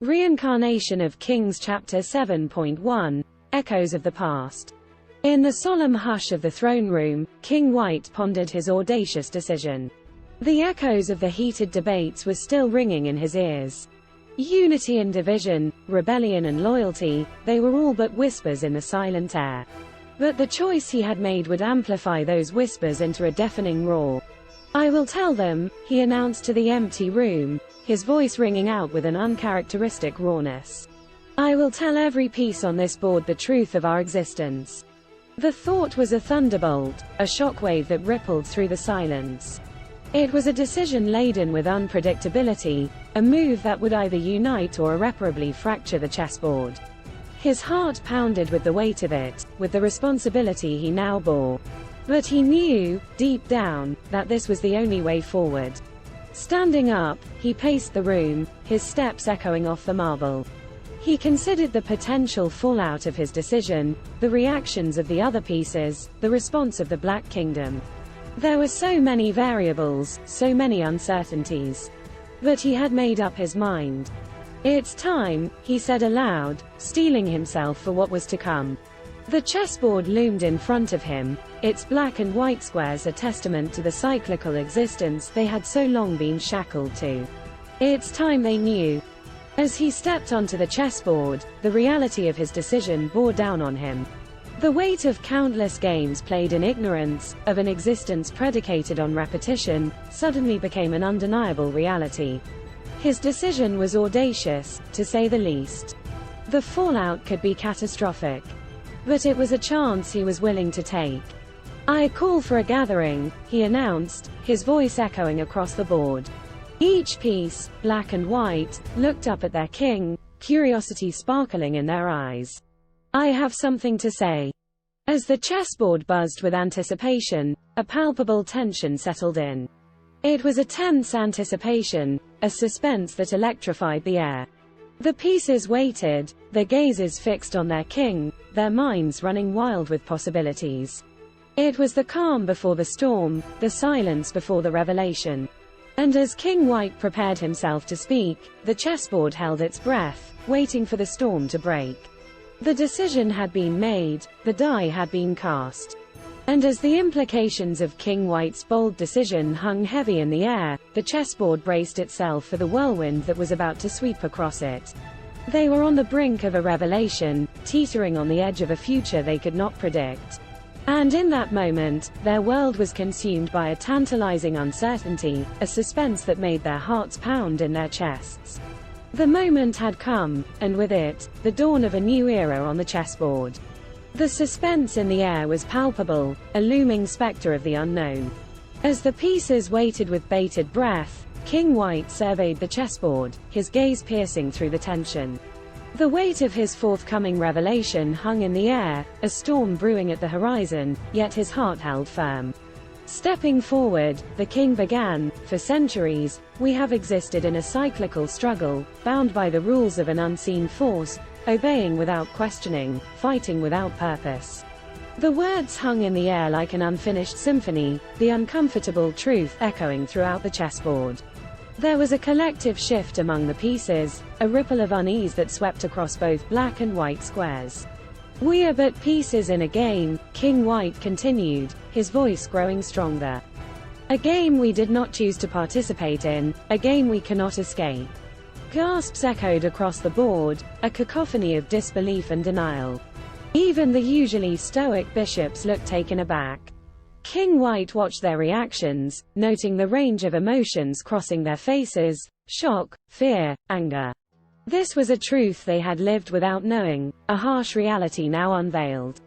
Reincarnation of Kings Chapter 7.1 Echoes of the Past. In the solemn hush of the throne room, King White pondered his audacious decision. The echoes of the heated debates were still ringing in his ears. Unity and division, rebellion and loyalty, they were all but whispers in the silent air. But the choice he had made would amplify those whispers into a deafening roar. "I will tell them," he announced to the empty room, his voice ringing out with an uncharacteristic rawness. "I will tell every piece on this board the truth of our existence." The thought was a thunderbolt, a shockwave that rippled through the silence. It was a decision laden with unpredictability, a move that would either unite or irreparably fracture the chessboard. His heart pounded with the weight of it, with the responsibility he now bore. But he knew, deep down, that this was the only way forward. Standing up, he paced the room, his steps echoing off the marble. He considered the potential fallout of his decision, the reactions of the other pieces, the response of the Black Kingdom. There were so many variables, so many uncertainties. But he had made up his mind. "It's time," he said aloud, steeling himself for what was to come. The chessboard loomed in front of him, its black and white squares a testament to the cyclical existence they had so long been shackled to. It's time they knew. As he stepped onto the chessboard, the reality of his decision bore down on him. The weight of countless games played in ignorance, of an existence predicated on repetition, suddenly became an undeniable reality. His decision was audacious, to say the least. The fallout could be catastrophic. But it was a chance he was willing to take. "I call for a gathering," he announced, his voice echoing across the board. Each piece, black and white, looked up at their king, curiosity sparkling in their eyes. "I have something to say." As the chessboard buzzed with anticipation, a palpable tension settled in. It was a tense anticipation, a suspense that electrified the air. The pieces waited, their gazes fixed on their king, their minds running wild with possibilities. It was the calm before the storm, the silence before the revelation. And as King White prepared himself to speak, the chessboard held its breath, waiting for the storm to break. The decision had been made, the die had been cast. And as the implications of King White's bold decision hung heavy in the air, the chessboard braced itself for the whirlwind that was about to sweep across it. They were on the brink of a revelation, teetering on the edge of a future they could not predict. And in that moment, their world was consumed by a tantalizing uncertainty, a suspense that made their hearts pound in their chests. The moment had come, and with it, the dawn of a new era on the chessboard. The suspense in the air was palpable, a looming specter of the unknown. As the pieces waited with bated breath, King White surveyed the chessboard, his gaze piercing through the tension. The weight of his forthcoming revelation hung in the air, a storm brewing at the horizon, yet his heart held firm. Stepping forward, the king began, "For centuries, we have existed in a cyclical struggle, bound by the rules of an unseen force, obeying without questioning, fighting without purpose." The words hung in the air like an unfinished symphony, the uncomfortable truth echoing throughout the chessboard. There was a collective shift among the pieces, a ripple of unease that swept across both black and white squares. "We are but pieces in a game," King White continued, his voice growing stronger. "A game we did not choose to participate in, a game we cannot escape." Gasps echoed across the board, a cacophony of disbelief and denial. Even the usually stoic bishops looked taken aback. King White watched their reactions, noting the range of emotions crossing their faces: shock, fear, anger. This was a truth they had lived without knowing, a harsh reality now unveiled.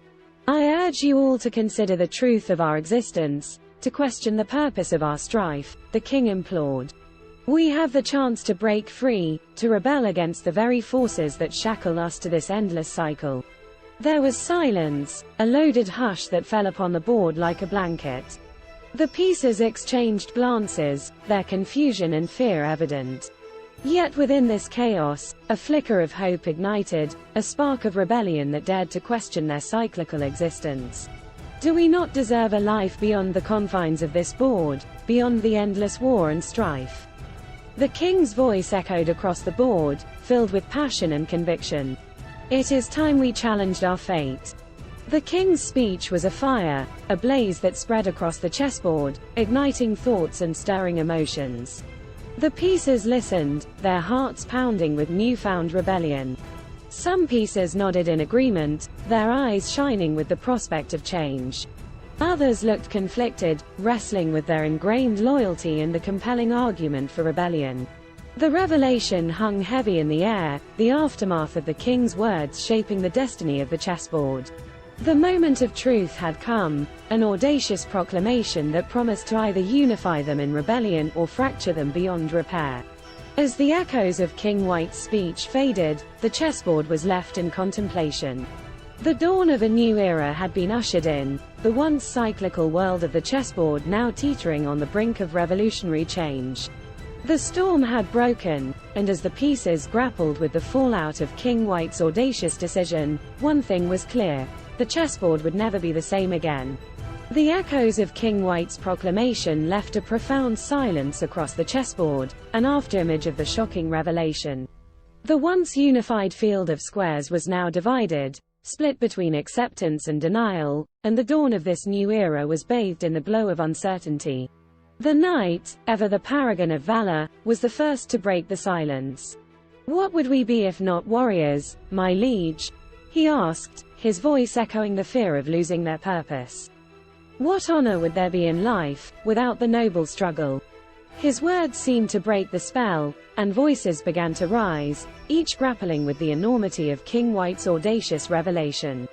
"I urge you all to consider the truth of our existence, to question the purpose of our strife," the king implored. "We have the chance to break free, to rebel against the very forces that shackle us to this endless cycle." There was silence, a loaded hush that fell upon the board like a blanket. The pieces exchanged glances, their confusion and fear evident. Yet within this chaos, a flicker of hope ignited, a spark of rebellion that dared to question their cyclical existence. "Do we not deserve a life beyond the confines of this board, beyond the endless war and strife?" The king's voice echoed across the board, filled with passion and conviction. It is time we challenged our fate. The king's speech was a fire, a blaze that spread across the chessboard, igniting thoughts and stirring emotions. The pieces listened, their hearts pounding with newfound rebellion. Some pieces nodded in agreement, their eyes shining with the prospect of change. Others looked conflicted, wrestling with their ingrained loyalty and the compelling argument for rebellion. The revelation hung heavy in the air, the aftermath of the king's words shaping the destiny of the chessboard. The moment of truth had come, an audacious proclamation that promised to either unify them in rebellion or fracture them beyond repair. As the echoes of King White's speech faded, the chessboard was left in contemplation. The dawn of a new era had been ushered in, the once cyclical world of the chessboard now teetering on the brink of revolutionary change. The storm had broken, and as the pieces grappled with the fallout of King White's audacious decision, one thing was clear: the chessboard would never be the same again. The echoes of King White's proclamation left a profound silence across the chessboard, an afterimage of the shocking revelation. The once unified field of squares was now divided, split between acceptance and denial, and the dawn of this new era was bathed in the glow of uncertainty. The knight, ever the paragon of valor, was the first to break the silence. "What would we be if not warriors, my liege?" he asked, his voice echoing the fear of losing their purpose. "What honor would there be in life, without the noble struggle?" His words seemed to break the spell, and voices began to rise, each grappling with the enormity of King White's audacious revelation.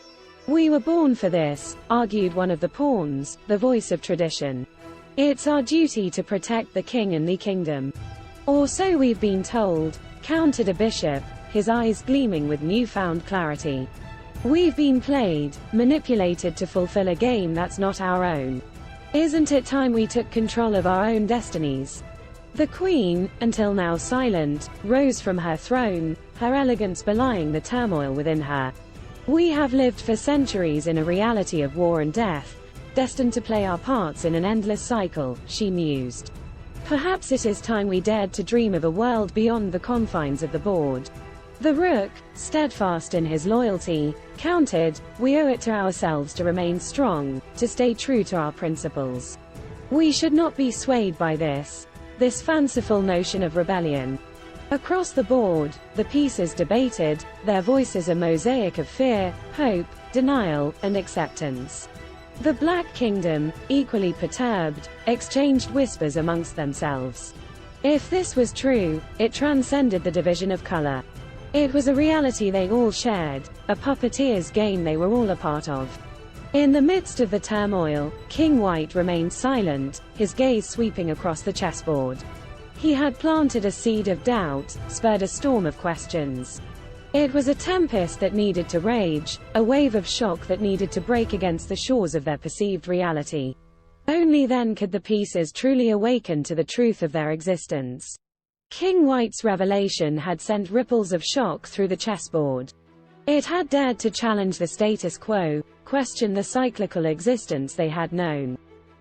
"We were born for this," argued one of the pawns, the voice of tradition. "It's our duty to protect the king and the kingdom." "Or so we've been told," countered a bishop, his eyes gleaming with newfound clarity. "We've been played, manipulated to fulfill a game that's not our own. Isn't it time we took control of our own destinies?" The queen, until now silent, rose from her throne, her elegance belying the turmoil within her. "We have lived for centuries in a reality of war and death, destined to play our parts in an endless cycle," she mused. "Perhaps it is time we dared to dream of a world beyond the confines of the board." The rook, steadfast in his loyalty, countered, "We owe it to ourselves to remain strong, to stay true to our principles. We should not be swayed by this fanciful notion of rebellion." Across the board, the pieces debated, their voices a mosaic of fear, hope, denial, and acceptance. The Black Kingdom, equally perturbed, exchanged whispers amongst themselves. If this was true, it transcended the division of color. It was a reality they all shared, a puppeteer's game they were all a part of. In the midst of the turmoil, King White remained silent, his gaze sweeping across the chessboard. He had planted a seed of doubt, spurred a storm of questions. It was a tempest that needed to rage, a wave of shock that needed to break against the shores of their perceived reality. Only then could the pieces truly awaken to the truth of their existence. King White's revelation had sent ripples of shock through the chessboard. It had dared to challenge the status quo, question the cyclical existence they had known.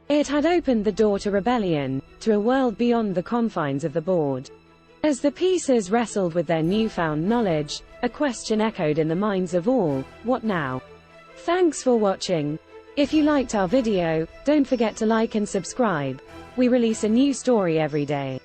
It had opened the door to rebellion, to a world beyond the confines of the board. As the pieces wrestled with their newfound knowledge, a question echoed in the minds of all: what now? Thanks for watching. If you liked our video, don't forget to like and subscribe. We release a new story every day.